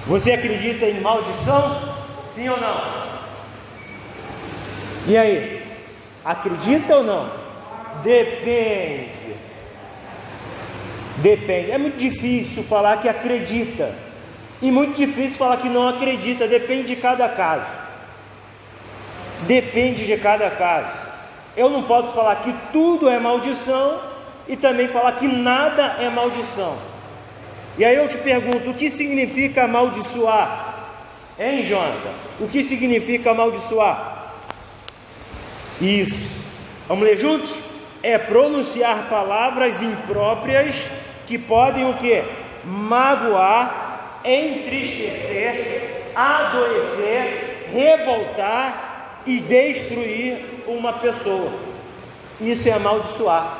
Você acredita em maldição? Sim ou não? E aí? Acredita ou não? Depende. É muito difícil falar que acredita e muito difícil falar que não acredita. Depende de cada caso. Eu não posso falar que tudo é maldição e também falar que nada é maldição. E aí eu te pergunto, o que significa amaldiçoar? Hein, Jonathan? O que significa amaldiçoar? Isso. Vamos ler juntos? É pronunciar palavras impróprias que podem o quê? Magoar, entristecer, adoecer, revoltar e destruir uma pessoa. Isso é amaldiçoar.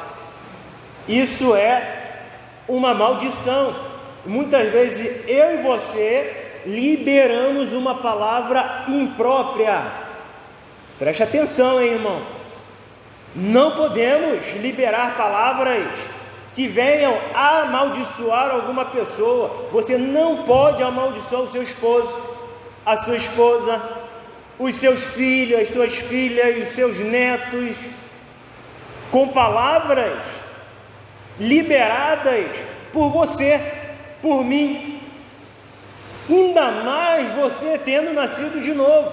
Isso é uma maldição. Muitas vezes eu e você liberamos uma palavra imprópria. Preste atenção, hein, irmão? Não podemos liberar palavras que venham amaldiçoar alguma pessoa. Você não pode amaldiçoar o seu esposo, a sua esposa, os seus filhos, as suas filhas, os seus netos, com palavras liberadas por você, por mim. Ainda mais você tendo nascido de novo.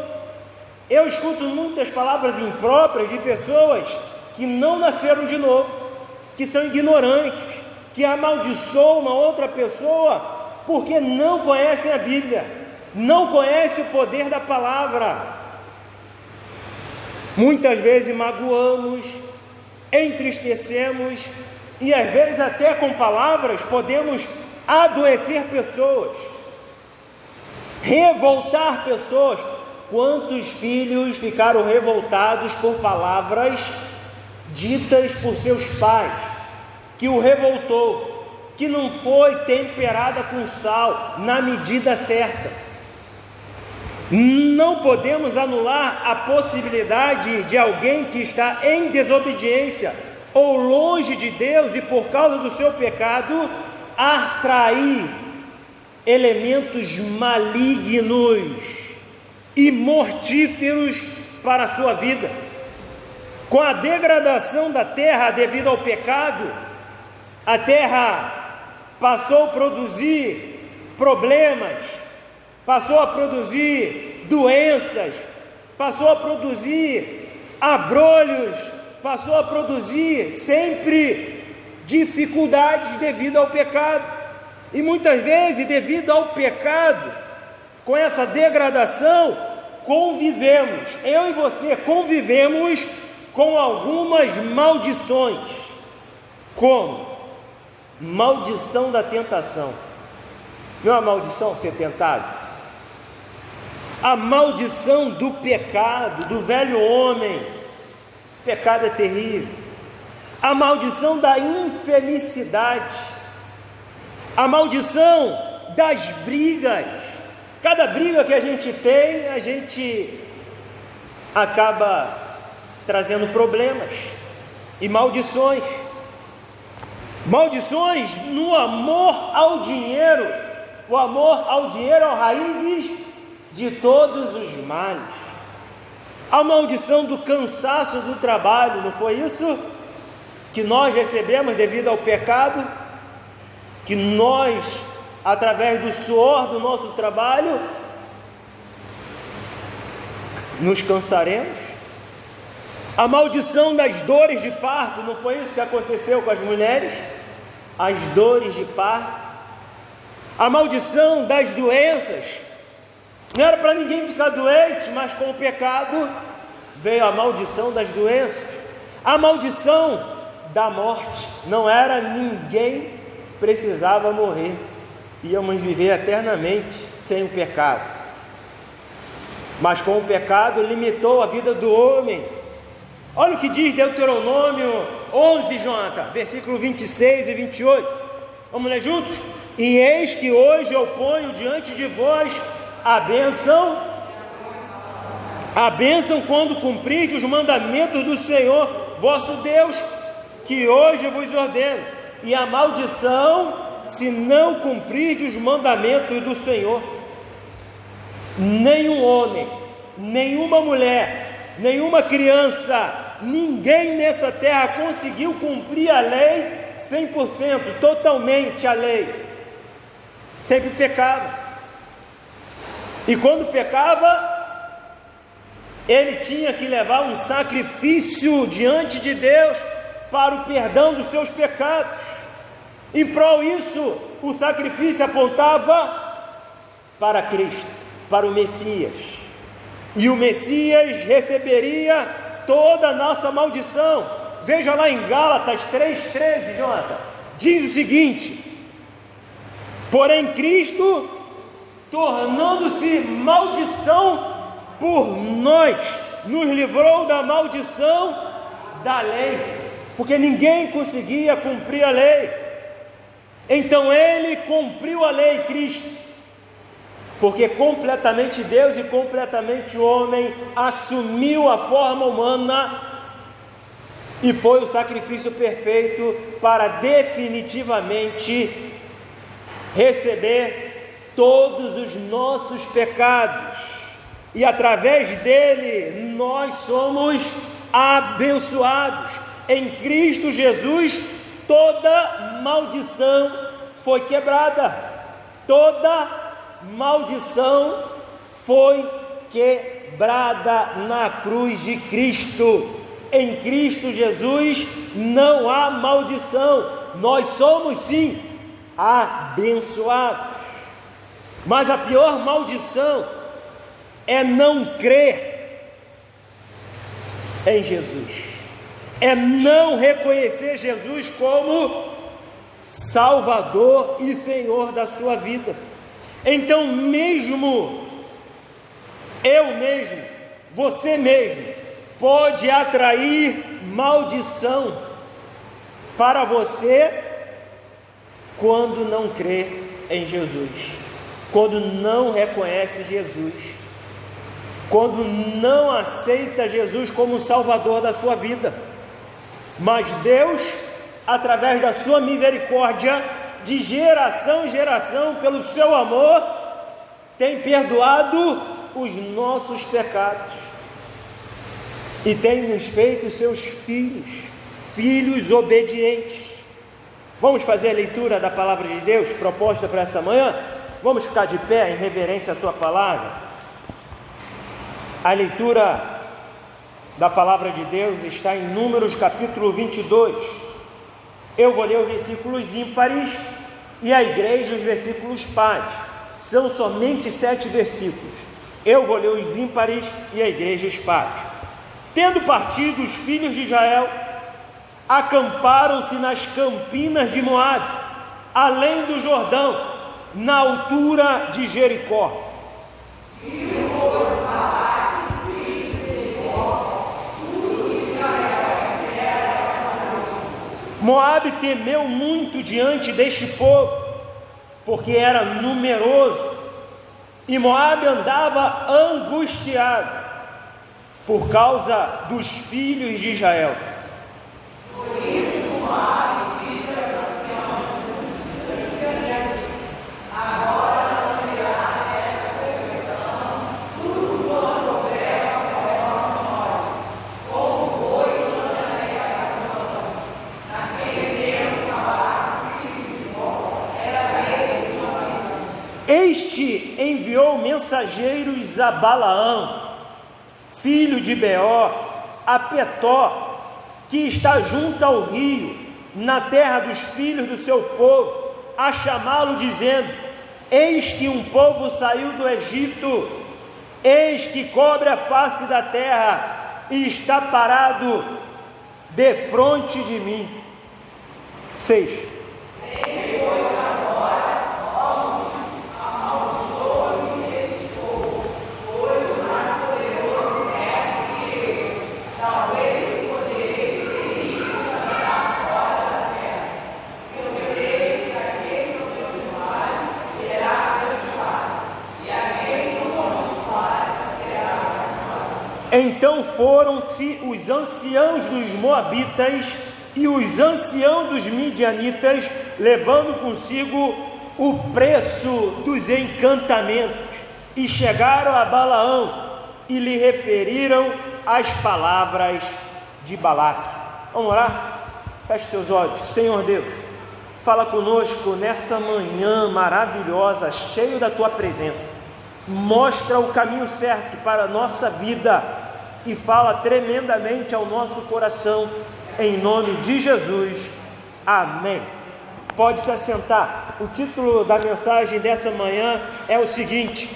Eu escuto muitas palavras impróprias de pessoas que não nasceram de novo, que são ignorantes, que amaldiçoam uma outra pessoa porque não conhecem a Bíblia, não conhecem o poder da palavra. Muitas vezes magoamos, entristecemos e às vezes até com palavras podemos adoecer pessoas, revoltar pessoas. Quantos filhos ficaram revoltados por palavras ditas por seus pais, que o revoltou, que não foi temperada com sal na medida certa? Não podemos anular a possibilidade de alguém que está em desobediência ou longe de Deus e por causa do seu pecado atrair elementos malignos e mortíferos para a sua vida. Com a degradação da terra devido ao pecado, a terra passou a produzir problemas, passou a produzir doenças, passou a produzir abrolhos, passou a produzir sempre dificuldades devido ao pecado. E muitas vezes, devido ao pecado, com essa degradação, convivemos, eu e você convivemos com algumas maldições. Como? Maldição da tentação. Não é uma maldição ser tentado? A maldição do pecado, do velho homem. Pecado é terrível. A maldição da infelicidade. A maldição das brigas. Cada briga que a gente tem, a gente acaba trazendo problemas e maldições. Maldições no amor ao dinheiro. O amor ao dinheiro é a raiz de todos os males. A maldição do cansaço do trabalho, não foi isso que nós recebemos devido ao pecado? Que nós, através do suor do nosso trabalho, nos cansaremos. A maldição das dores de parto, não foi isso que aconteceu com as mulheres? As dores de parto. A maldição das doenças. Não era para ninguém ficar doente, mas com o pecado veio a maldição das doenças. A maldição da morte. Não era ninguém precisava morrer. Íamos viver eternamente sem o pecado. Mas com o pecado limitou a vida do homem. Olha o que diz Deuteronômio 11, Jonathan, versículo 26 e 28. Vamos ler juntos? E eis que hoje eu ponho diante de vós a bênção quando cumprirdes os mandamentos do Senhor vosso Deus, que hoje vos ordeno, e a maldição se não cumprirdes os mandamentos do Senhor. nenhum homem, nenhuma mulher, nenhuma criança, ninguém nessa terra conseguiu cumprir a lei 100%, totalmente a lei. Sempre pecava. E quando pecava, ele tinha que levar um sacrifício diante de Deus para o perdão dos seus pecados. Em prol disso, o sacrifício apontava para Cristo, para o Messias. E o Messias receberia toda a nossa maldição. Veja lá em Gálatas 3,13, Jonathan. Diz o seguinte: porém Cristo, tornando-se maldição por nós, nos livrou da maldição da lei, porque ninguém conseguia cumprir a lei. Então ele cumpriu a lei, Cristo, porque completamente Deus e completamente homem, assumiu a forma humana e foi o sacrifício perfeito para definitivamente receber todos os nossos pecados, e através dele nós somos abençoados. Em Cristo Jesus toda maldição foi quebrada, toda maldição foi quebrada na cruz de Cristo. Em Cristo Jesus não há maldição, nós somos sim abençoados. Mas a pior maldição é não crer em Jesus, é não reconhecer Jesus como Salvador e Senhor da sua vida. Então, mesmo eu mesmo, você mesmo, pode atrair maldição para você quando não crê em Jesus, quando não reconhece Jesus, quando não aceita Jesus como Salvador da sua vida. Mas Deus, através da sua misericórdia, de geração em geração, pelo seu amor, tem perdoado os nossos pecados e tem nos feito seus filhos, filhos obedientes. Vamos fazer a leitura da palavra de Deus proposta para essa manhã? Vamos ficar de pé em reverência à sua palavra. A leitura da palavra de Deus está em Números capítulo 22. Eu vou ler os versículos ímpares e a igreja os versículos pares. São somente 7 versículos. Eu vou ler os ímpares e a igreja os pares. Tendo partido os filhos de Israel, acamparam-se nas campinas de Moabe, além do Jordão, na altura de Jericó. Moabe temeu muito diante deste povo, porque era numeroso, e Moabe andava angustiado por causa dos filhos de Israel. Por isso Moabe disse aos anciãos dos filhos de Israel: agora não virá esta perversão, tudo quanto houver ao redor de nós, como boi e lanarei a canoa. Naquele tempo falaram filhos de Bó, era rei de uma. Este enviou mensageiros a Balaão, filho de Beor, a Petó, que está junto ao rio, na terra dos filhos do seu povo, a chamá-lo, dizendo: eis que um povo saiu do Egito, eis que cobre a face da terra, e está parado defronte de mim. 6. Então foram-se os anciãos dos Moabitas e os anciãos dos Midianitas, levando consigo o preço dos encantamentos, e chegaram a Balaão e lhe referiram as palavras de Balaque. Vamos orar? Feche teus olhos. Senhor Deus, fala conosco nessa manhã maravilhosa, cheio da Tua presença. Mostra o caminho certo para a nossa vida e fala tremendamente ao nosso coração, em nome de Jesus. Amém. Pode se assentar. O título da mensagem dessa manhã é o seguinte: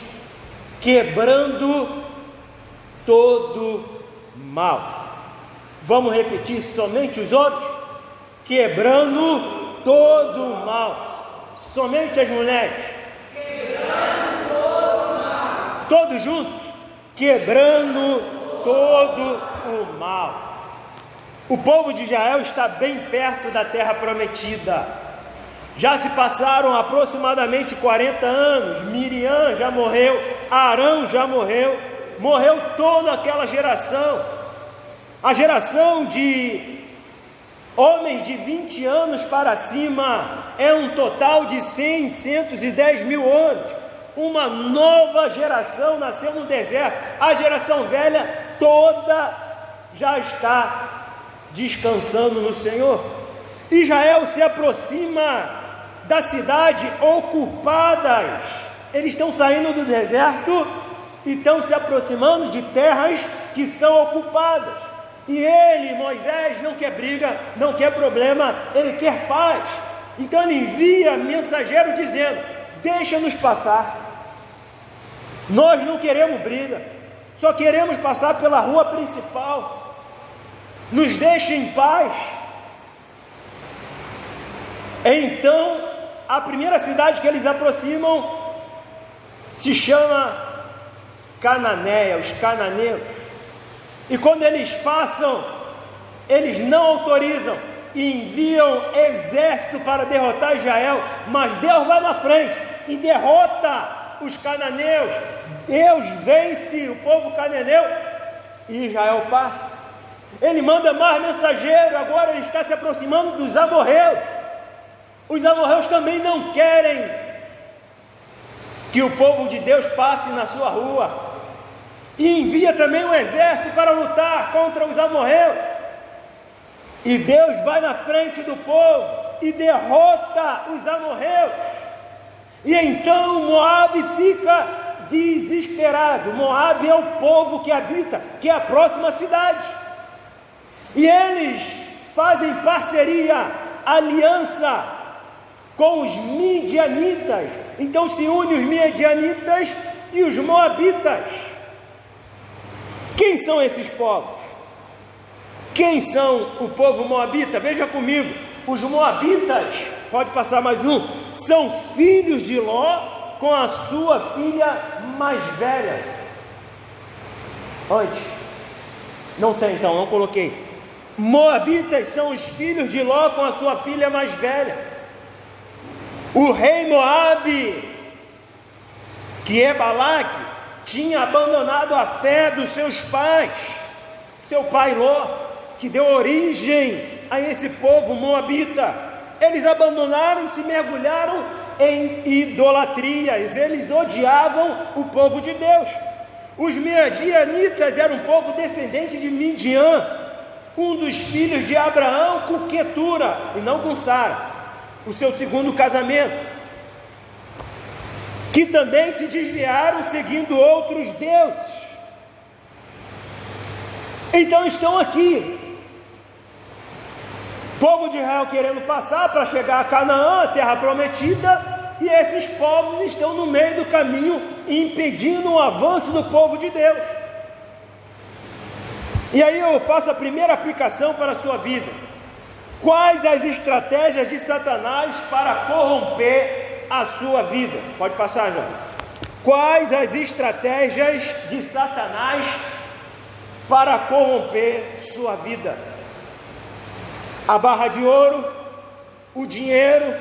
quebrando todo mal. Vamos repetir somente os homens? Quebrando todo mal. Somente as mulheres. Quebrando todo mal. Todos juntos? Quebrando todo o mal. O povo de Israel está bem perto da terra prometida. Já se passaram aproximadamente 40 anos. Miriam já morreu, Arão já morreu, morreu toda aquela geração. A geração de homens de 20 anos para cima é um total de 100, 110 mil anos. Uma nova geração nasceu no deserto. A geração velha toda já está descansando no Senhor. Israel se aproxima da cidade ocupadas. Eles estão saindo do deserto e estão se aproximando de terras que são ocupadas. E ele, Moisés, não quer briga, não quer problema, ele quer paz. Então ele envia mensageiro dizendo: deixa-nos passar. Nós não queremos briga, só queremos passar pela rua principal. Nos deixe em paz. Então, a primeira cidade que eles aproximam se chama Cananéia, os cananeus. E quando eles passam, eles não autorizam e enviam exército para derrotar Israel, mas Deus vai na frente e derrota os cananeus. Deus vence o povo cananeu e Israel passa. Ele manda mais mensageiro, agora ele está se aproximando dos amorreus. Os amorreus também não querem que o povo de Deus passe na sua rua. E envia também um exército para lutar contra os amorreus. E Deus vai na frente do povo e derrota os amorreus. E então Moabe fica desesperado. Moabe é o povo que habita, que é a próxima cidade. E eles fazem parceria, aliança com os midianitas. Então se unem os midianitas e os moabitas. Quem são esses povos? Quem são o povo moabita? Veja comigo. Os moabitas, pode passar mais um, são filhos de Ló com a sua filha mais velha. Onde? Não tem então, não coloquei. Moabitas são os filhos de Ló com a sua filha mais velha. O rei Moabe, que é Balaque, tinha abandonado a fé dos seus pais, seu pai Ló, que deu origem a esse povo moabita. Eles abandonaram e se mergulharam em idolatrias. Eles odiavam o povo de Deus. Os midianitas eram um povo descendente de Midian, um dos filhos de Abraão com Quetura, e não com Sara, o seu segundo casamento, que também se desviaram seguindo outros deuses. Então estão aqui, povo de Israel querendo passar para chegar a Canaã, a terra prometida, e esses povos estão no meio do caminho, impedindo o avanço do povo de Deus. E aí eu faço a primeira aplicação para a sua vida. Quais as estratégias de Satanás para corromper a sua vida? Pode passar, João. Quais as estratégias de Satanás para corromper sua vida? A barra de ouro, o dinheiro,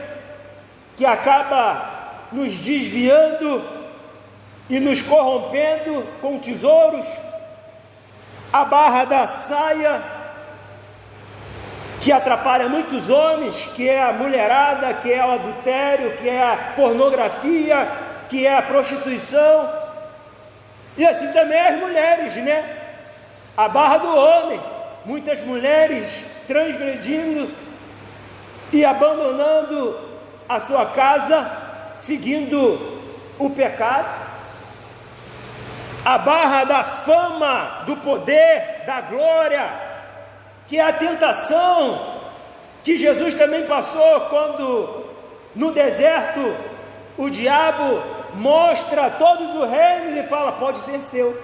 que acaba nos desviando e nos corrompendo com tesouros. A barra da saia, que atrapalha muitos homens, que é a mulherada, que é o adultério, que é a pornografia, que é a prostituição. E assim também as mulheres, né? A barra do homem, muitas mulheres transgredindo e abandonando a sua casa, seguindo o pecado. A barra da fama, do poder, da glória, que é a tentação que Jesus também passou quando no deserto o diabo mostra todos os reinos e fala: pode ser seu,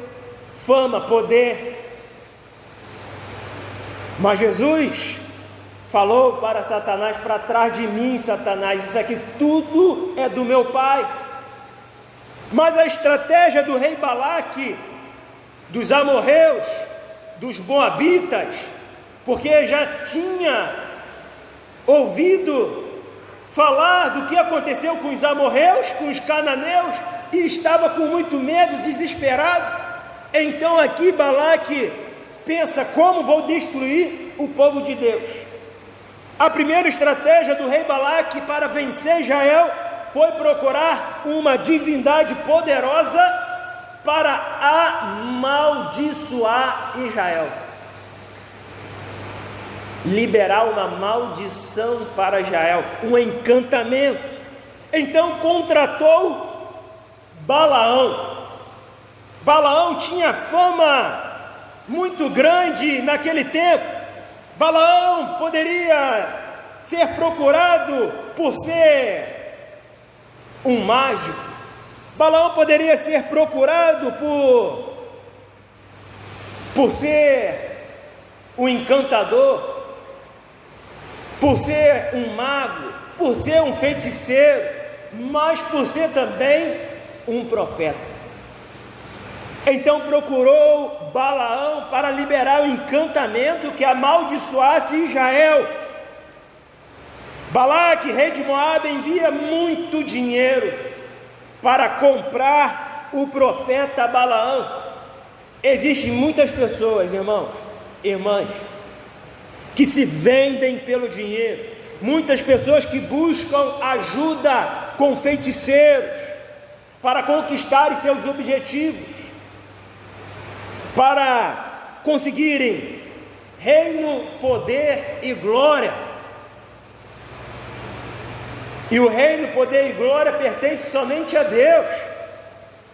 fama, poder. Mas Jesus falou para Satanás: para trás de mim, Satanás, isso aqui tudo é do meu Pai. Mas a estratégia do rei Balaque, dos amorreus, dos moabitas, porque já tinha ouvido falar do que aconteceu com os amorreus, com os cananeus, e estava com muito medo, desesperado. Então aqui Balaque pensa: como vou destruir o povo de Deus? A primeira estratégia do rei Balaque para vencer Israel foi procurar uma divindade poderosa para amaldiçoar Israel, liberar uma maldição para Israel, um encantamento. Então contratou Balaão. Balaão tinha fama muito grande naquele tempo. Balaão poderia ser procurado por ser um mágico. Balaão poderia ser procurado por ser um encantador, por ser um mago, por ser um feiticeiro, mas por ser também um profeta. Então procurou Balaão para liberar o encantamento que amaldiçoasse Israel. Balaque, rei de Moabe, envia muito dinheiro para comprar o profeta Balaão. Existem muitas pessoas, irmãos, irmãs, que se vendem pelo dinheiro. Muitas pessoas que buscam ajuda com feiticeiros para conquistarem seus objetivos, para conseguirem reino, poder e glória. E o reino, poder e glória pertence somente a Deus.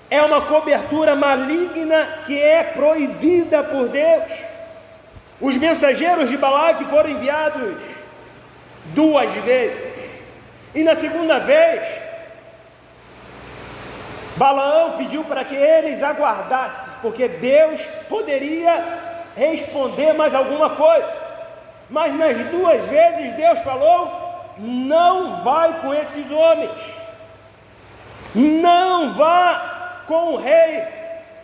É uma cobertura maligna que é proibida por Deus. Os mensageiros de Balaque foram enviados 2 vezes, e na segunda vez Balaão pediu para que eles aguardassem, porque Deus poderia responder mais alguma coisa. Mas nas 2 vezes Deus falou: não vai com esses homens, não vá com o rei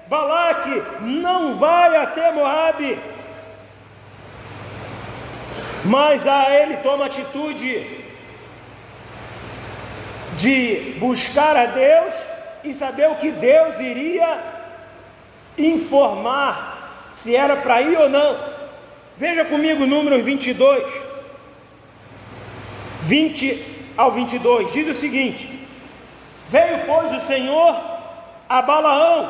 Balaque, não vai até Moabe. Mas ele toma a atitude de buscar a Deus e saber o que Deus iria informar, se era para ir ou não. Veja comigo Números 22, 20 ao 22, diz o seguinte: veio, pois, o Senhor a Balaão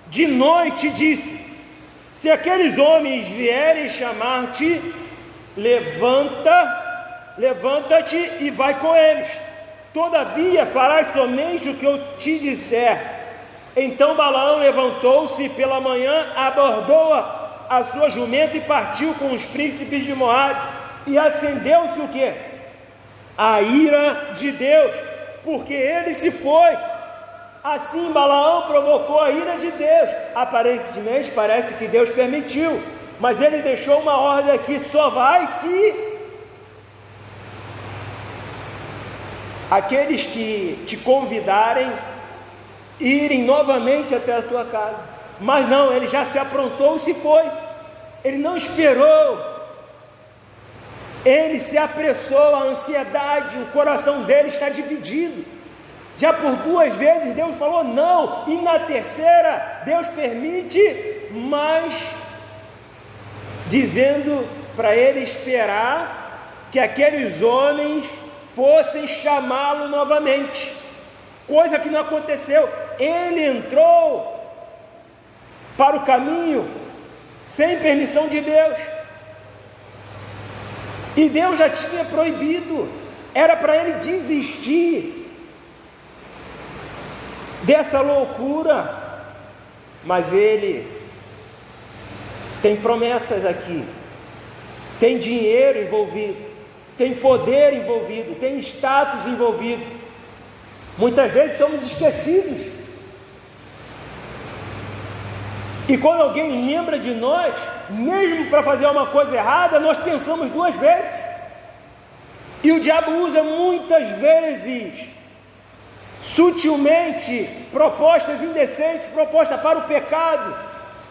de noite e disse: se aqueles homens vierem chamar-te, levanta-te e vai com eles, todavia farás somente o que eu te disser. Então Balaão levantou-se e pela manhã abordou a sua jumenta e partiu com os príncipes de Moabe, e acendeu-se o quê? A ira de Deus, porque ele se foi. Assim Balaão provocou a ira de Deus. Aparentemente parece que Deus permitiu, mas ele deixou uma ordem aqui: só vai se aqueles que te convidarem irem novamente até a tua casa. Mas não, ele já se aprontou e se foi. Ele não esperou, ele se apressou. A ansiedade, o coração dele está dividido. Já por 2 vezes Deus falou não, e na terceira Deus permite, mas dizendo para ele esperar que aqueles homens fossem chamá-lo novamente, coisa que não aconteceu. Ele entrou para o caminho sem permissão de Deus. E Deus já tinha proibido, era para ele desistir dessa loucura, mas ele tem promessas aqui, tem dinheiro envolvido, tem poder envolvido, tem status envolvido. Muitas vezes somos esquecidos, e quando alguém lembra de nós, mesmo para fazer uma coisa errada, nós pensamos duas vezes. E o diabo usa muitas vezes, sutilmente, propostas indecentes, propostas para o pecado,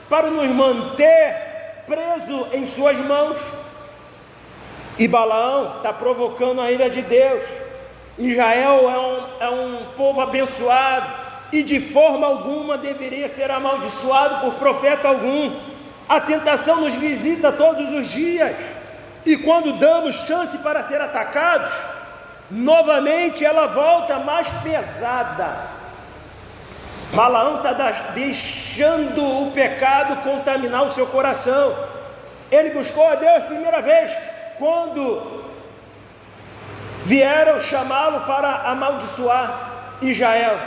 para nos manter preso em suas mãos. E Balaão está provocando a ira de Deus. Israel é um povo abençoado, e de forma alguma deveria ser amaldiçoado por profeta algum. A tentação nos visita todos os dias, e quando damos chance para ser atacados, novamente ela volta mais pesada. Balaão está deixando o pecado contaminar o seu coração. Ele buscou a Deus primeira vez quando vieram chamá-lo para amaldiçoar Israel.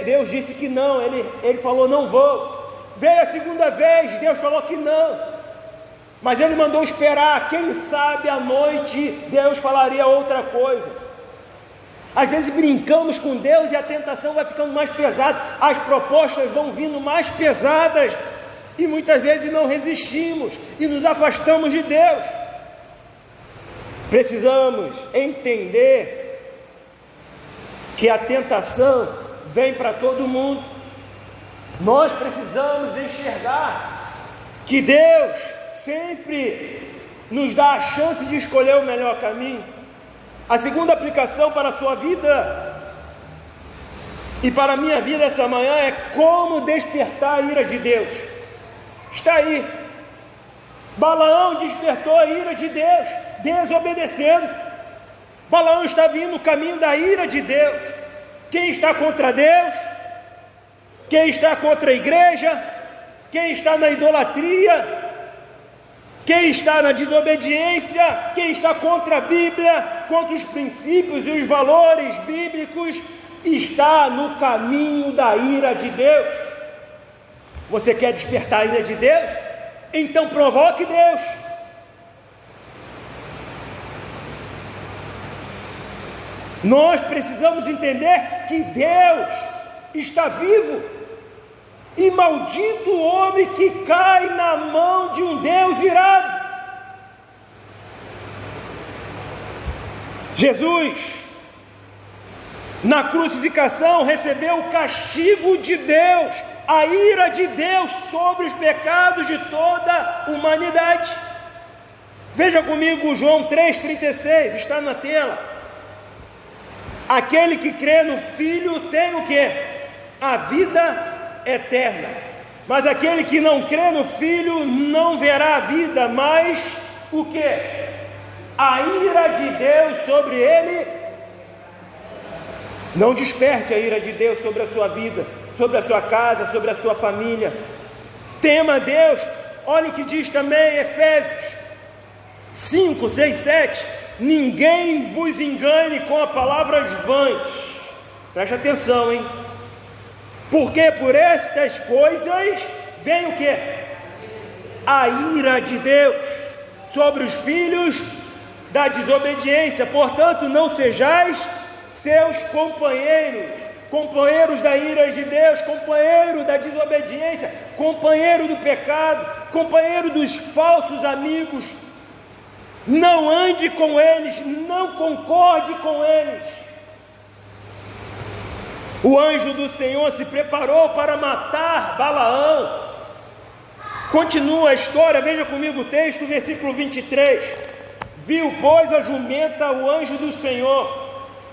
Deus disse que não, ele falou: não vou. Veio a segunda vez, Deus falou que não, mas ele mandou esperar. Quem sabe à noite Deus falaria outra coisa. Às vezes brincamos com Deus e a tentação vai ficando mais pesada, as propostas vão vindo mais pesadas, e muitas vezes não resistimos e nos afastamos de Deus. Precisamos entender que a tentação vem para todo mundo. Nós precisamos enxergar que Deus sempre nos dá a chance de escolher o melhor caminho. A segunda aplicação para a sua vida e para a minha vida essa manhã é como despertar a ira de Deus. Está aí, Balaão despertou a ira de Deus, desobedecendo. Balaão está vindo no caminho da ira de Deus. Quem está contra Deus? Quem está contra a igreja? Quem está na idolatria? Quem está na desobediência? Quem está contra a Bíblia, contra os princípios e os valores bíblicos, está no caminho da ira de Deus. Você quer despertar a ira de Deus? Então provoque Deus. Nós precisamos entender que Deus está vivo, e maldito o homem que cai na mão de um Deus irado. Jesus, na crucificação, recebeu o castigo de Deus, a ira de Deus sobre os pecados de toda a humanidade. Veja comigo João 3,36, está na tela. Aquele que crê no Filho tem o quê? A vida eterna. Mas aquele que não crê no Filho não verá a vida, mas o quê? A ira de Deus sobre ele. Não desperte a ira de Deus sobre a sua vida, sobre a sua casa, sobre a sua família. Tema Deus. Olha o que diz também Efésios 5, 6, 7. Ninguém vos engane com a palavras vãs. Preste atenção, hein? Porque por estas coisas vem o quê? A ira de Deus sobre os filhos da desobediência. Portanto, não sejais seus companheiros da ira de Deus, companheiro da desobediência, companheiro do pecado, companheiro dos falsos amigos. Não ande com eles, não concorde com eles. O anjo do Senhor se preparou para matar Balaão. Continua a história, veja comigo o texto, versículo 23. Viu, pois, a jumenta, o anjo do Senhor,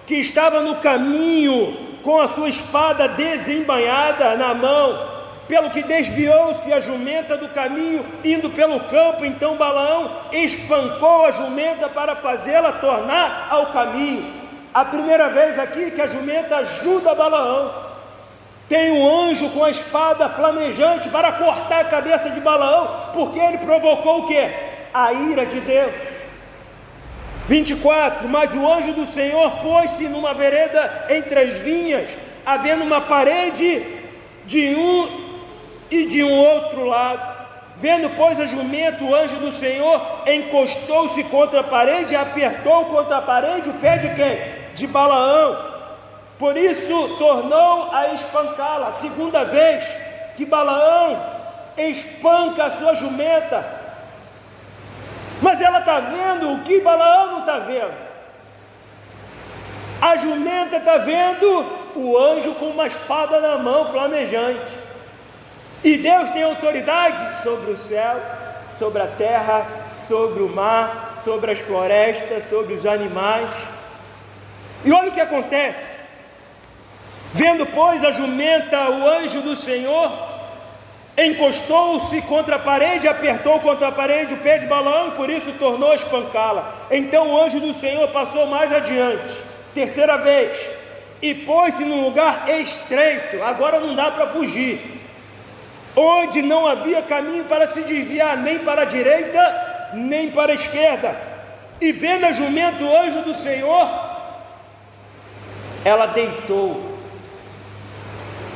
que estava no caminho com a sua espada desembainhada na mão, pelo que desviou-se a jumenta do caminho, indo pelo campo. Então Balaão espancou a jumenta para fazê-la tornar ao caminho. A primeira vez aqui que a jumenta ajuda Balaão. tem um anjo com a espada flamejante para cortar a cabeça de Balaão, porque ele provocou o quê? A ira de Deus. 24, mas o anjo do Senhor pôs-se numa vereda entre as vinhas, havendo uma parede de um e de um outro lado. Vendo, pois, a jumenta, o anjo do Senhor encostou-se contra a parede e apertou contra a parede o pé de quem? De Balaão. Por isso tornou a espancá-la. A segunda vez que Balaão espanca a sua jumenta. Mas ela está vendo o que Balaão não está vendo. A jumenta está vendo o anjo com uma espada na mão flamejante. E Deus tem autoridade sobre o céu, sobre a terra, sobre o mar, sobre as florestas, sobre os animais. E olha o que acontece. Vendo, pois, a jumenta, o anjo do Senhor encostou-se contra a parede, apertou contra a parede o pé de Balaão, e por isso tornou a espancá-la. Então o anjo do Senhor passou mais adiante, terceira vez, e pôs-se num lugar estreito, agora não dá para fugir, onde não havia caminho para se desviar, nem para a direita, nem para a esquerda. E vendo a jumenta, o anjo do Senhor, ela deitou.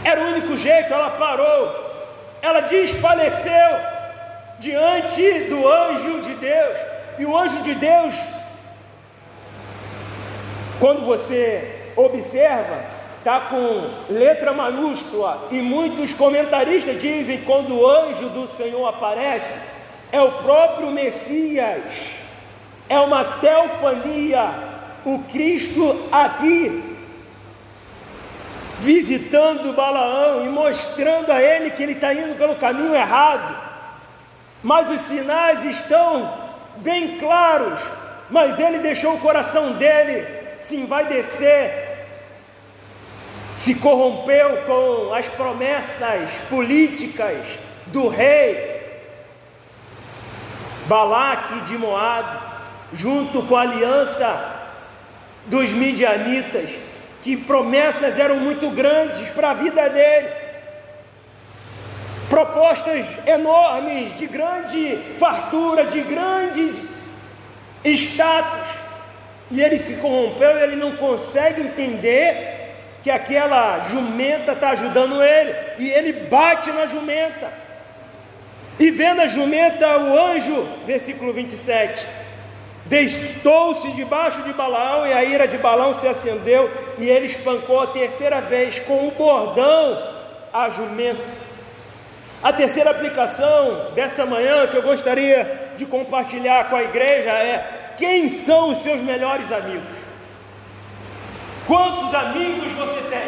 Era o único jeito, ela parou. Ela desfaleceu diante do anjo de Deus. E o anjo de Deus, quando você observa, está com letra maiúscula. E muitos comentaristas dizem que quando o anjo do Senhor aparece, é o próprio Messias. É uma teofania. O Cristo aqui visitando Balaão e mostrando a ele que ele está indo pelo caminho errado, mas os sinais estão bem claros, mas ele deixou o coração dele se envaidecer, se corrompeu com as promessas políticas do rei Balaque de Moabe, junto com a aliança dos midianitas, que promessas eram muito grandes para a vida dele, propostas enormes, de grande fartura, de grande status, e ele se corrompeu, ele não consegue entender que aquela jumenta está ajudando ele, e ele bate na jumenta, e vendo a jumenta, o anjo, versículo 27, destou-se debaixo de Balaão, e a ira de Balaão se acendeu, e ele espancou a terceira vez com o bordão a jumenta. A terceira aplicação dessa manhã que eu gostaria de compartilhar com a igreja é: quem são os seus melhores amigos? Quantos amigos você tem?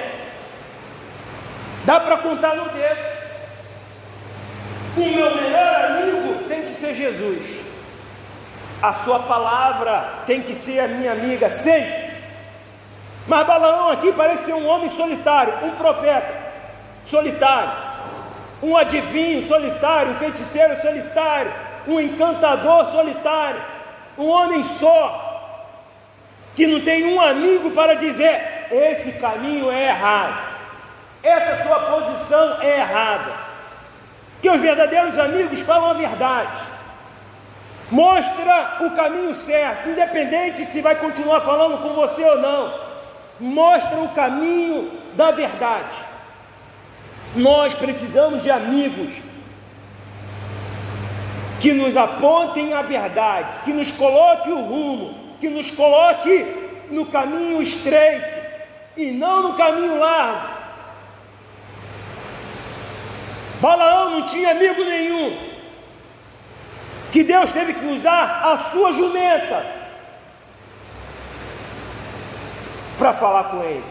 Dá para contar no dedo. O meu melhor amigo tem que ser Jesus. A sua palavra tem que ser a minha amiga sempre. Mas Balaão aqui parece ser um homem solitário, um profeta solitário, um adivinho solitário, um feiticeiro solitário, um encantador solitário, um homem só, que não tem um amigo para dizer: esse caminho é errado, essa sua posição é errada. Que os verdadeiros amigos falam a verdade, mostra o caminho certo, independente se vai continuar falando com você ou não, mostra o caminho da verdade. Nós precisamos de amigos que nos apontem a verdade, que nos coloque o rumo, que nos coloque no caminho estreito e não no caminho largo. Balaão não tinha amigo nenhum, que Deus teve que usar a sua jumenta para falar com ele.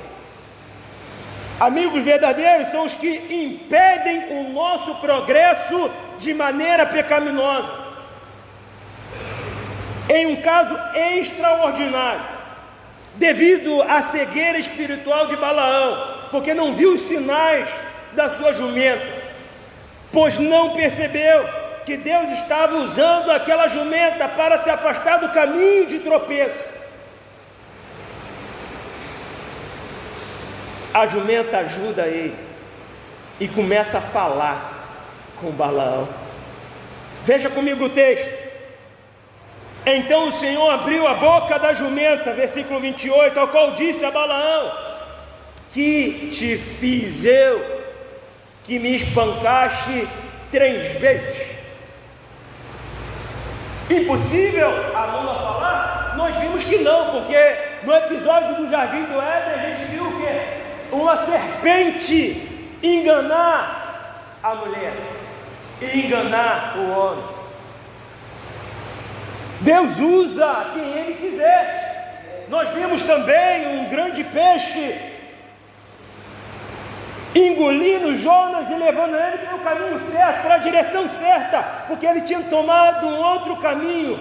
Amigos verdadeiros são os que impedem o nosso progresso de maneira pecaminosa. Em um caso extraordinário, devido à cegueira espiritual de Balaão, porque não viu os sinais da sua jumenta, pois não percebeu que Deus estava usando aquela jumenta para se afastar do caminho de tropeço. A jumenta ajuda ele. e começa a falar com Balaão. Veja comigo o texto. Então o Senhor abriu a boca da jumenta, versículo 28, ao qual disse a Balaão: que te fiz eu, que me espancaste 3 vezes? Impossível a mula falar? Nós vimos que não, porque no episódio do Jardim do Éden a gente viu o quê? Uma serpente enganar a mulher e enganar o homem. Deus usa quem Ele quiser. Nós vimos também um grande peixe engolindo Jonas e levando ele para o caminho certo, para a direção certa, porque ele tinha tomado um outro caminho.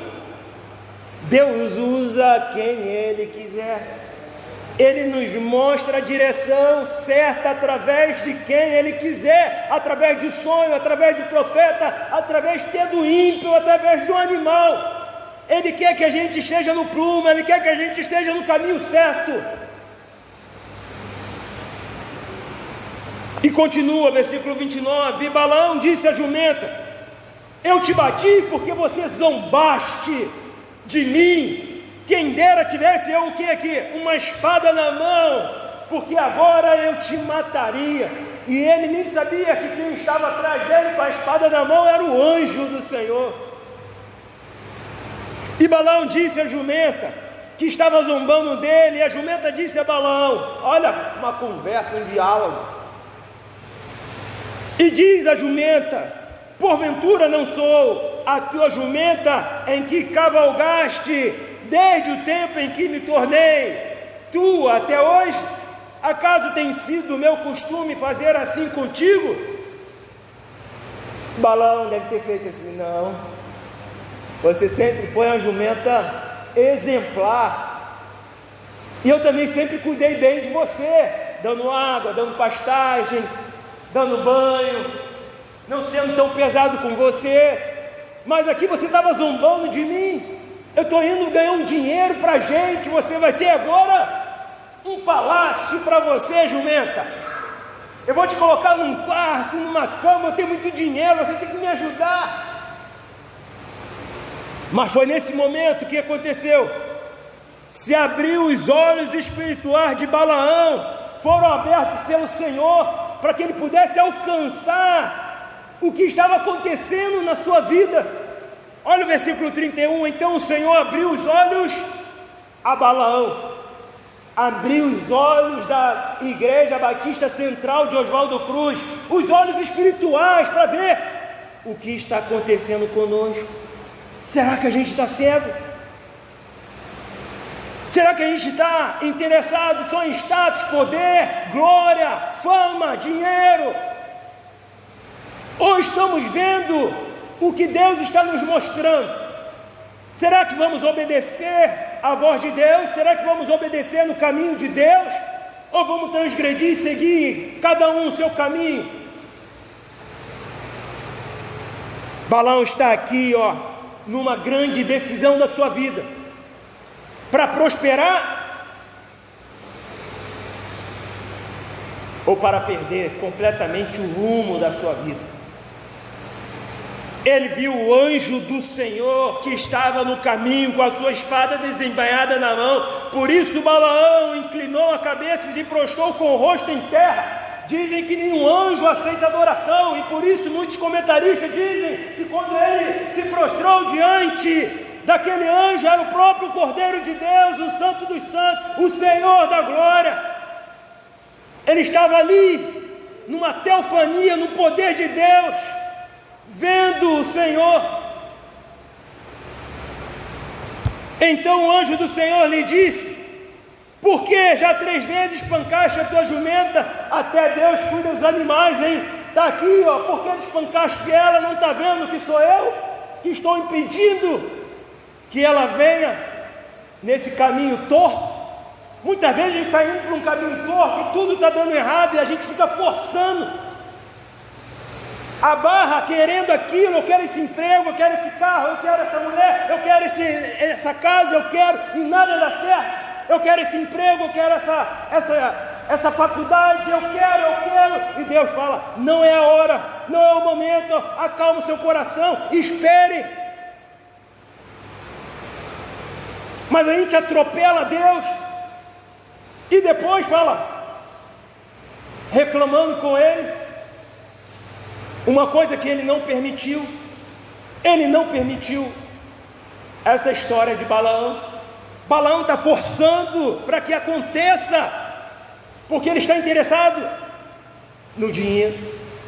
Deus usa quem Ele quiser. Ele nos mostra a direção certa através de quem Ele quiser, através de sonho, através de profeta, através do ímpio, através do animal. Ele quer que a gente esteja no prumo, Ele quer que a gente esteja no caminho certo. E continua, versículo 29, e Balaão disse à jumenta: eu te bati porque você zombaste de mim. Quem dera tivesse eu o que aqui? Uma espada na mão, porque agora eu te mataria. E ele nem sabia que quem estava atrás dele com a espada na mão era o anjo do Senhor. E Balaão disse à jumenta, que estava zombando dele, e a jumenta disse a Balaão: olha, uma conversa, um diálogo. E diz a jumenta: porventura não sou a tua jumenta em que cavalgaste desde o tempo em que me tornei tua até hoje? Acaso tem sido meu costume fazer assim contigo? Balaão deve ter feito assim: não, você sempre foi uma jumenta exemplar, e eu também sempre cuidei bem de você, dando água, dando pastagem, dando banho, não sendo tão pesado com você. Mas aqui você estava zombando de mim. Eu estou indo ganhar um dinheiro para a gente, você vai ter agora um palácio para você, jumenta. Eu vou te colocar num quarto, numa cama, eu tenho muito dinheiro, você tem que me ajudar. Mas foi nesse momento que aconteceu. Se abriu os olhos espirituais de Balaão, foram abertos pelo Senhor, para que ele pudesse alcançar o que estava acontecendo na sua vida. Olha o versículo 31, então o Senhor abriu os olhos a Balaão, abriu os olhos da Igreja Batista Central de Oswaldo Cruz, os olhos espirituais, para ver o que está acontecendo conosco. Será que a gente está cego? Será que a gente está interessado só em status, poder, glória, fama, dinheiro? Ou estamos vendo o que Deus está nos mostrando? Será que vamos obedecer à voz de Deus? Será que vamos obedecer no caminho de Deus? Ou vamos transgredir e seguir cada um o seu caminho? Balaão está aqui, numa grande decisão da sua vida. Para prosperar ou para perder completamente o rumo da sua vida. Ele viu o anjo do Senhor que estava no caminho com a sua espada desembainhada na mão. Por isso Balaão inclinou a cabeça e se prostrou com o rosto em terra. Dizem que nenhum anjo aceita adoração, e por isso muitos comentaristas dizem que quando ele se prostrou diante daquele anjo, era o próprio Cordeiro de Deus, o Santo dos Santos, o Senhor da glória. Ele estava ali, numa teofania, no poder de Deus, vendo o Senhor. Então o anjo do Senhor lhe disse: por que já 3 vezes espancaste a tua jumenta? Até Deus cuida dos animais, hein? Está aqui, por que espancaste ela? Não está vendo que sou eu que estou impedindo que ela venha nesse caminho torto? Muitas vezes a gente está indo para um caminho torto e tudo está dando errado, e a gente fica forçando a barra, querendo aquilo. Eu quero esse emprego, eu quero esse carro, eu quero essa mulher, eu quero essa casa, eu quero, e nada dá certo. Eu quero esse emprego, eu quero essa faculdade, eu quero, e Deus fala: não é a hora, não é o momento, acalma o seu coração, espere. Mas a gente atropela Deus e depois fala, reclamando com Ele, uma coisa que Ele não permitiu. Ele não permitiu essa história de Balaão. Balaão está forçando para que aconteça, porque ele está interessado no dinheiro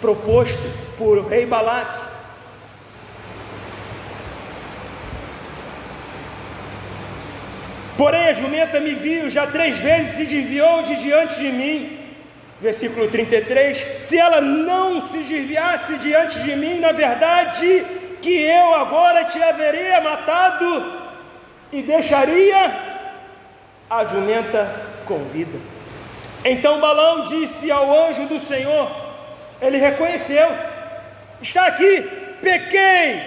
proposto por o rei Balaque. Porém a jumenta me viu, já 3 vezes se desviou de diante de mim. Versículo 33, se ela não se desviasse diante de mim, na verdade, que eu agora te haveria matado e deixaria a jumenta com vida. Então Balaão disse ao anjo do Senhor, ele reconheceu, está aqui, pequei.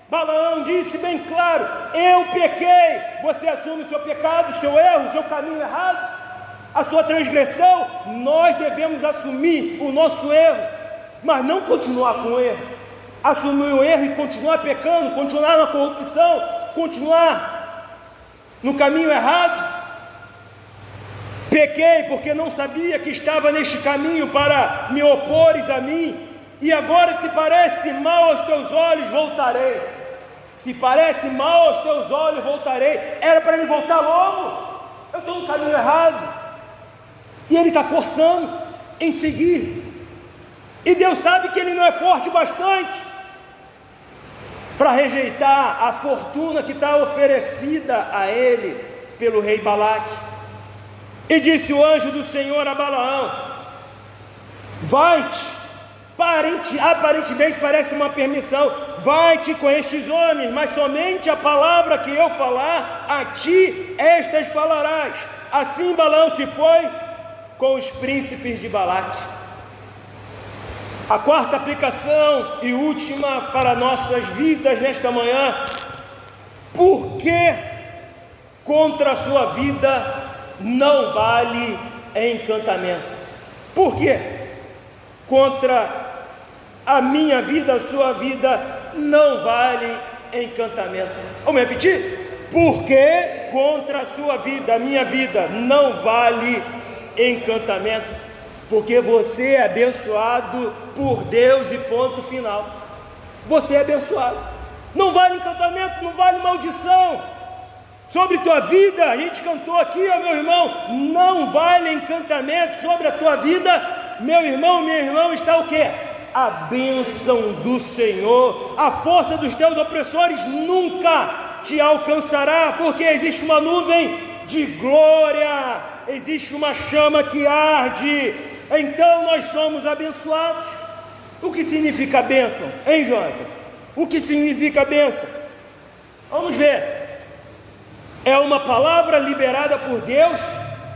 Balaão disse bem claro, eu pequei. Você assume o seu pecado, o seu erro, o seu caminho errado, a sua transgressão. Nós devemos assumir o nosso erro, mas não continuar com o erro. Assumir o erro e continuar pecando, continuar na corrupção, continuar no caminho errado. Pequei porque não sabia que estava neste caminho para me opores a mim, e agora, se parece mal aos teus olhos, voltarei. Se parece mal aos teus olhos, voltarei. Era para ele voltar logo. Eu estou no caminho errado. E ele está forçando em seguir. E Deus sabe que ele não é forte bastante para rejeitar a fortuna que está oferecida a ele pelo rei Balaque. E disse o anjo do Senhor a Balaão: vai-te, aparentemente parece uma permissão, vai-te com estes homens, mas somente a palavra que eu falar, a ti estas falarás. Assim Balaão se foi com os príncipes de Balaque. A quarta aplicação e última para nossas vidas nesta manhã: por que contra a sua vida não vale encantamento? Por quê? Contra a minha vida, a sua vida, não vale encantamento. Vamos repetir? Porque contra a sua vida, a minha vida, não vale encantamento. Porque você é abençoado por Deus e ponto final. Você é abençoado. Não vale encantamento, não vale maldição sobre tua vida. A gente cantou aqui, ó, meu irmão, não vale encantamento sobre a tua vida. Meu irmão, minha irmã, está o quê? A bênção do Senhor. A força dos teus opressores nunca te alcançará, porque existe uma nuvem de glória, existe uma chama que arde. Então nós somos abençoados. O que significa bênção, hein, Jonathan? O que significa bênção? Vamos ver. É uma palavra liberada por Deus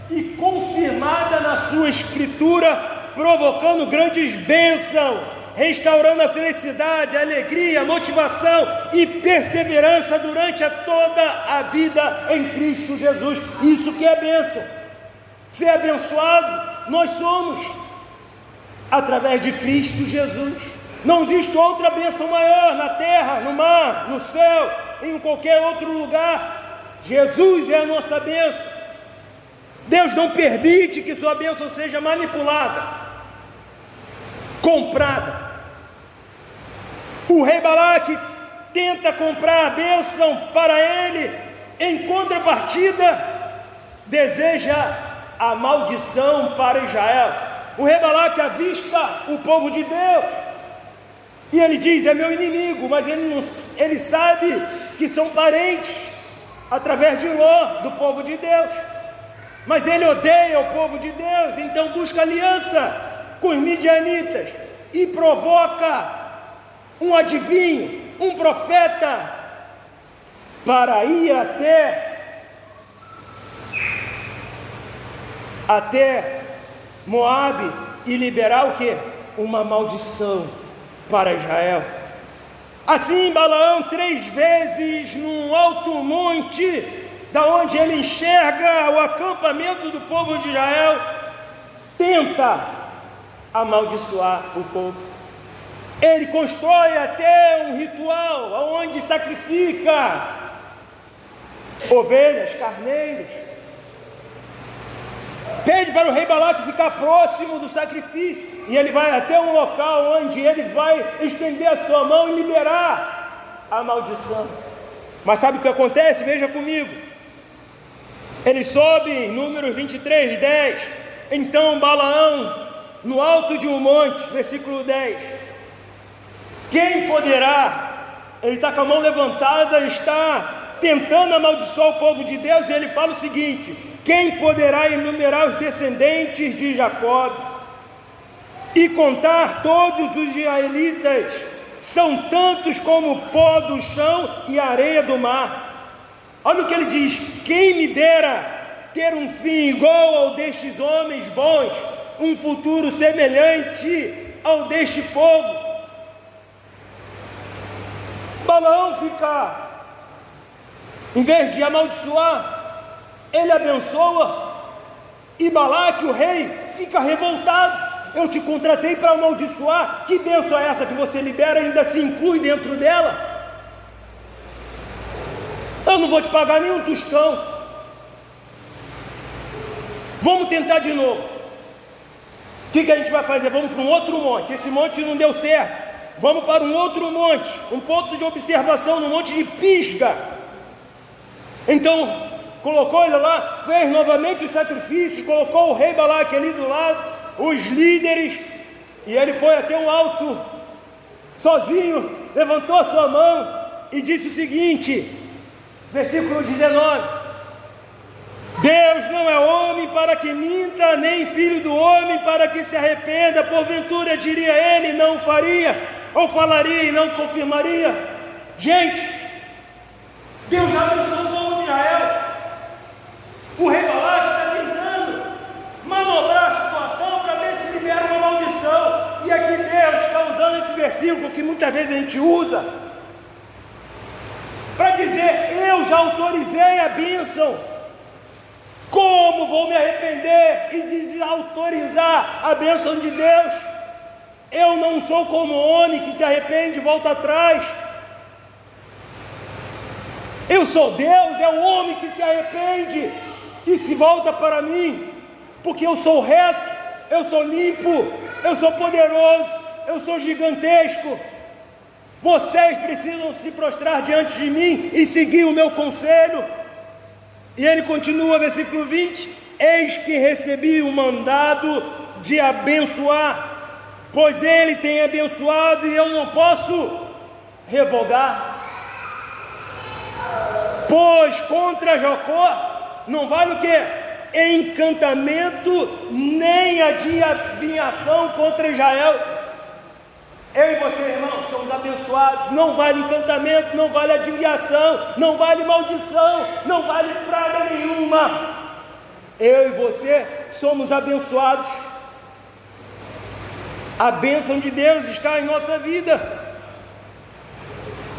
e confirmada na sua escritura, provocando grandes bênçãos, restaurando a felicidade, a alegria, a motivação e perseverança durante toda a vida em Cristo Jesus. Isso que é bênção. Ser abençoado, nós somos, através de Cristo Jesus. Não existe outra bênção maior na terra, no mar, no céu, em qualquer outro lugar. Jesus é a nossa bênção. Deus não permite que sua bênção seja manipulada, comprada. O rei Balaque tenta comprar a bênção para ele, em contrapartida, deseja a maldição para Israel. O rei Balaque avista o povo de Deus e ele diz: é meu inimigo, mas ele sabe que são parentes através de Ló, do povo de Deus. Mas ele odeia o povo de Deus, então busca aliança com os midianitas e provoca um adivinho, um profeta, para ir até Moabe e liberar o quê? Uma maldição para Israel. Assim Balaão 3 vezes num alto monte, da onde ele enxerga o acampamento do povo de Israel, tenta amaldiçoar o povo. Ele constrói até um ritual onde sacrifica ovelhas, carneiros. Pede para o rei Balaque ficar próximo do sacrifício, e ele vai até um local onde ele vai estender a sua mão e liberar a maldição. Mas sabe o que acontece? Veja comigo. Ele sobe em Números 23, 10. Então Balaão, no alto de um monte, versículo 10. Quem poderá? Ele está com a mão levantada, está tentando amaldiçoar o povo de Deus, e ele fala o seguinte: quem poderá enumerar os descendentes de Jacó e contar todos os israelitas? São tantos como o pó do chão e a areia do mar. Olha o que ele diz: quem me dera ter um fim igual ao destes homens bons, um futuro semelhante ao deste povo. Balaão fica, em vez de amaldiçoar, ele abençoa, e Balaque, o rei, fica revoltado. Eu te contratei para amaldiçoar, que bênção é essa que você libera e ainda se inclui dentro dela? Eu não vou te pagar nem um tostão. Vamos tentar de novo. O que a gente vai fazer? Vamos para um outro monte. Esse monte não deu certo. Vamos para um outro monte, um ponto de observação, no monte de Pisga. Então, colocou ele lá, fez novamente o sacrifício, colocou o rei Balaque ali do lado, os líderes, e ele foi até um alto, sozinho, levantou a sua mão e disse o seguinte, versículo 19: Deus não é homem para que minta, nem filho do homem para que se arrependa. Porventura diria ele, não faria, ou falaria e não confirmaria. Gente, Deus já abençoou o povo de Israel. O rei Balaque está tentando manobrar a situação para ver se libera uma maldição. E aqui Deus está usando esse versículo que muitas vezes a gente usa para dizer: eu já autorizei a bênção. Como vou me arrepender e desautorizar a bênção de Deus? Eu não sou como o homem que se arrepende e volta atrás. Eu sou Deus, é o homem que se arrepende e se volta para mim, porque eu sou reto, eu sou limpo, eu sou poderoso, eu sou gigantesco. Vocês precisam se prostrar diante de mim e seguir o meu conselho. E ele continua, versículo 20: eis que recebi o mandado de abençoar, pois ele tem abençoado e eu não posso revogar. Pois contra Jacó não vale o que? Encantamento, nem adivinhação contra Israel. Eu e você, irmão, somos abençoados. Não vale encantamento, não vale adivinhação, não vale maldição, não vale praga nenhuma. Eu e você somos abençoados. A bênção de Deus está em nossa vida.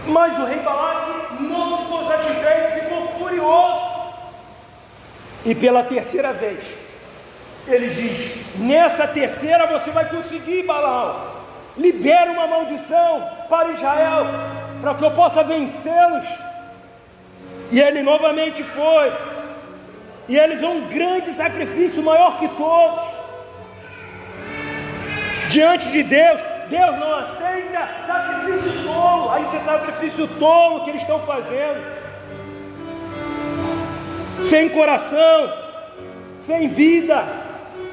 Mas o rei Balaque não ficou satisfeito, ficou furioso. E pela terceira vez, ele diz: nessa terceira você vai conseguir, Balaão. Libera uma maldição para Israel, para que eu possa vencê-los. E ele novamente foi. E eles um grande sacrifício, maior que todos. Diante de Deus, Deus não aceita sacrifício tolo. Aí esse sacrifício tolo que eles estão fazendo, sem coração, sem vida,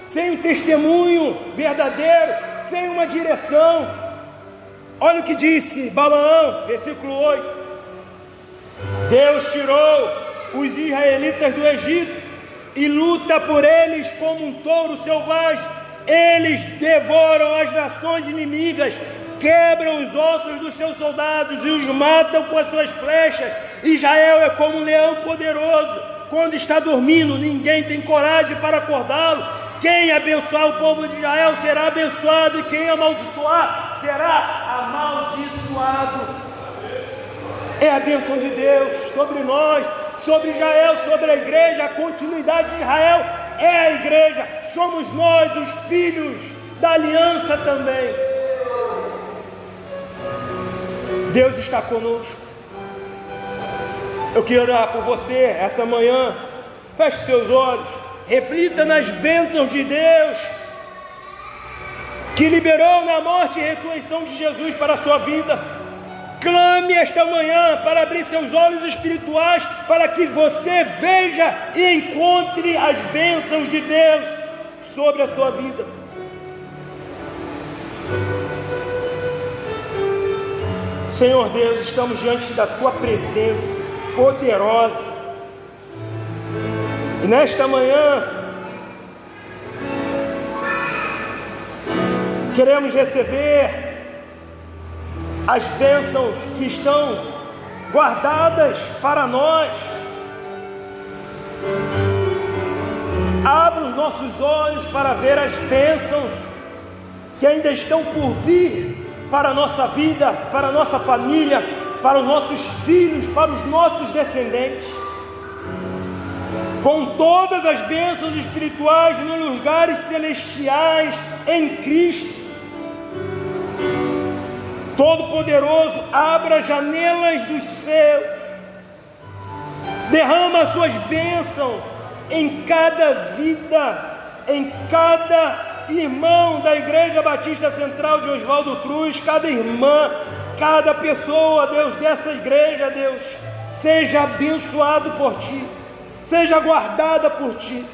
sem um testemunho verdadeiro, sem uma direção. Olha o que disse Balaão, versículo 8: Deus tirou os israelitas do Egito e luta por eles como um touro selvagem. Eles devoram as nações inimigas, quebram os ossos dos seus soldados e os matam com as suas flechas. Israel é como um leão poderoso, quando está dormindo ninguém tem coragem para acordá-lo. Quem abençoar o povo de Israel será abençoado, e quem amaldiçoar será amaldiçoado. É a bênção de Deus sobre nós, sobre Israel, sobre a igreja, a continuidade de Israel é a igreja, somos nós, os filhos da aliança também. Deus está conosco. Eu quero orar por você essa manhã. Feche seus olhos, reflita nas bênçãos de Deus, que liberou na morte e ressurreição de Jesus para a sua vida. Clame esta manhã para abrir seus olhos espirituais, para que você veja e encontre as bênçãos de Deus sobre a sua vida. Senhor Deus, estamos diante da Tua presença poderosa, e nesta manhã queremos receber as bênçãos que estão guardadas para nós. Abra os nossos olhos para ver as bênçãos que ainda estão por vir para a nossa vida, para a nossa família, para os nossos filhos, para os nossos descendentes. Com todas as bênçãos espirituais nos lugares celestiais em Cristo. Todo-Poderoso, abra as janelas dos céus, derrama as suas bênçãos em cada vida, em cada irmão da Igreja Batista Central de Oswaldo Cruz, cada irmã, cada pessoa, Deus, dessa igreja, Deus, seja abençoado por Ti, seja guardada por Ti,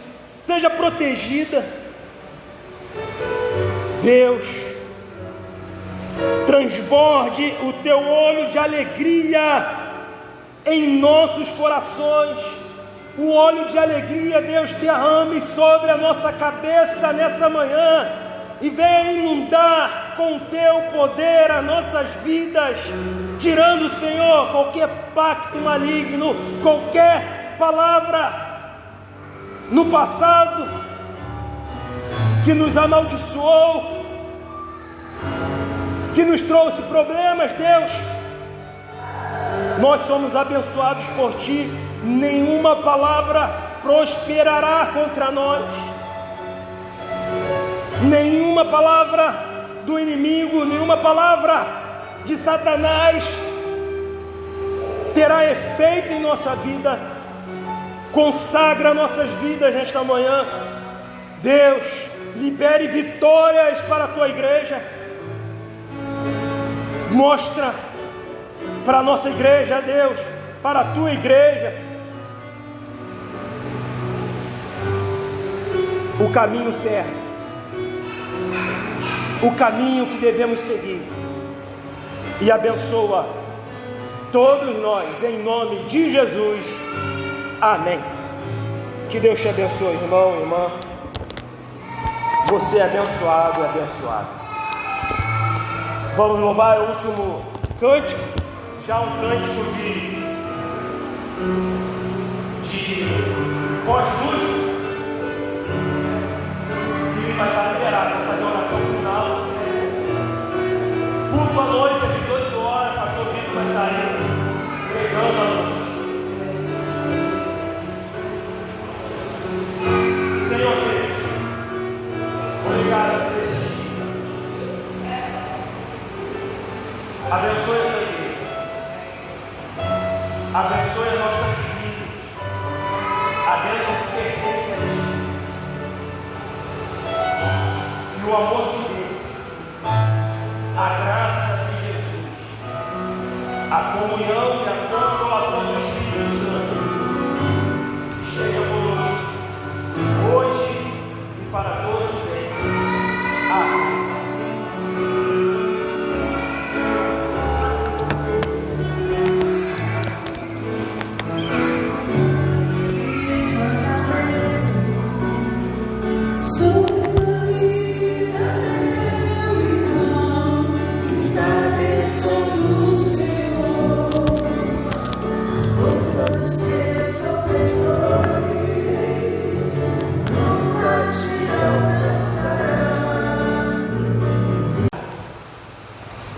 seja protegida. Deus, transborde o Teu olho de alegria em nossos corações. O óleo de alegria, Deus, derrame sobre a nossa cabeça nessa manhã e venha inundar com o Teu poder as nossas vidas, tirando, Senhor, qualquer pacto maligno, qualquer palavra no passado que nos amaldiçoou, que nos trouxe problemas. Deus, nós somos abençoados por Ti, nenhuma palavra prosperará contra nós, nenhuma palavra do inimigo, nenhuma palavra de Satanás terá efeito em nossa vida. Consagra nossas vidas nesta manhã, Deus, libere vitórias para a Tua igreja. Mostra para a nossa igreja, Deus, para a Tua igreja, o caminho certo, o caminho que devemos seguir, e abençoa todos nós, em nome de Jesus, amém. Que Deus te abençoe, irmão, irmã. Você é abençoado, abençoado. Vamos louvar o último cântico, já um cântico de pós-lúdio. Ele vai estar liberado para fazer a oração final. Culto à noite, às 18 horas, o pastor Vitor vai estar aí pregando à noite. Senhor Deus, obrigado por esse dia. Abençoe a Tua igreja. Abençoe a nossa vida. A bênção que pertence a Ti. E o amor de Deus, a graça de Jesus, a comunhão e a consolação do Espírito Santo esteja conosco, hoje e para todos sempre. Amém.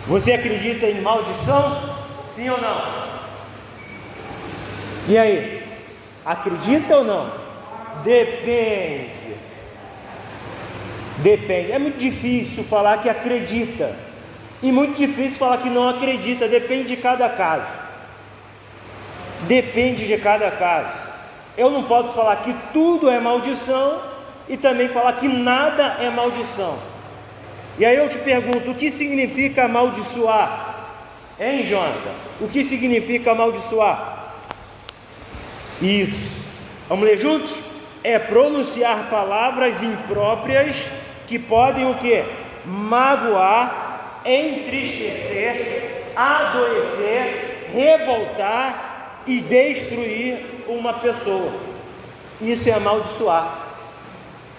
Você acredita em maldição? Sim ou não? E aí? Acredita ou não? Depende. É muito difícil falar que acredita e muito difícil falar que não acredita. Depende de cada caso. Eu não posso falar que tudo é maldição e também falar que nada é maldição. E aí eu te pergunto, o que significa amaldiçoar? Hein, Jonathan? O que significa amaldiçoar? Isso. Vamos ler juntos? É pronunciar palavras impróprias que podem o quê? Magoar, entristecer, adoecer, revoltar e destruir uma pessoa. Isso é amaldiçoar.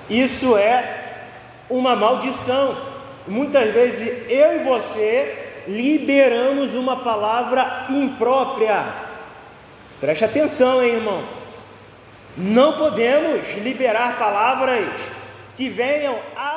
Isso é uma maldição. Muitas vezes eu e você liberamos uma palavra imprópria. Preste atenção, hein, irmão? Não podemos liberar palavras que venham a